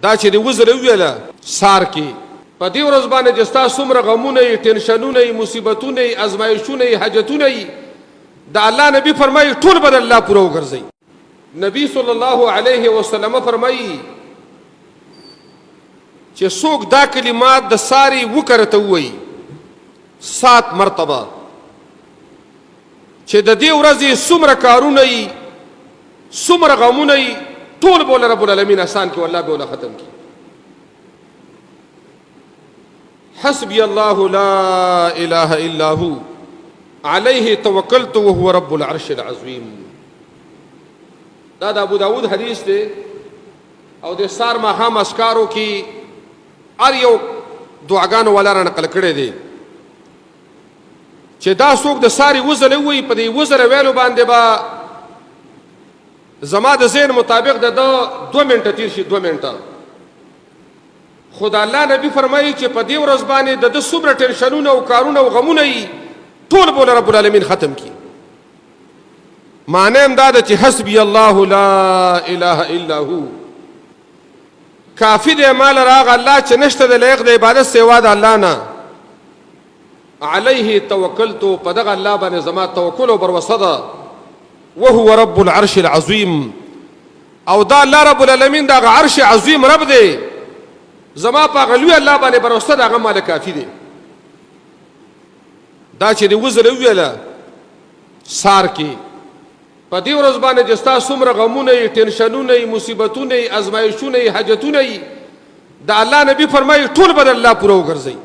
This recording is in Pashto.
دا چې د وزر ویله سار کې په دې ورځ باندې چې ستا څومره غمونه یې ټینشنونه یې مصیبتونه یې ازمایښونه یې حاجتونه یې د الله نبی فرمایي ټول به د الله پوره وګرځئ. نبی صلی الله علیه وسلم فرمایي چې څوک دا کلمات د ساري وکړه ته ووایي 7 مرتبه چې د دې ورځې څومره کارونه یې څومره غمونه یې ټول به رب العالمین آسان کړي والله به ولا ختم کړي. حسبي الله لا اله الا هو عليه توکلت وهو رب العرش العظیم. دا د ابو داود حدیث دی او د سار ماښام اسکارو کې هر یو دعاګانو والا را نقل کړی دی چې دا څوک د ساري وزر ووایي په دې وزر ویلو باندې به زما د ذهن مطابق د 2 منټه تیر شي 2 منټه. خو د الله نبی فرمایي چې په دې ورځ باندې د څومره ټینشنونه او کارونه او غمونه یې ټول به رب العالمین ختم کړي. معنی هم دا ده چې حسبي الله لا اله الا هو کافی دی مال راغ الله چې نشته د لایق د عبادت سوا د الله نه. علیه توکلت په دغه الله باندې زما توکل او بروسه ده. وهو رب العرش العظیم او دا الله رب العالمین دغه عرش عظیم رب دی زما په غلوی الله باندې بروسه دغه مال کافی دی. دا چې د وزر ویله سار کې په دې ورځ باندې چې ستا څومره غمونه یې ټینشنونه یې مصیبتونه یې ازمایښونه یې حاجتونه یې د الله نبی فرمایي ټول به د الله پوره وګرځئ.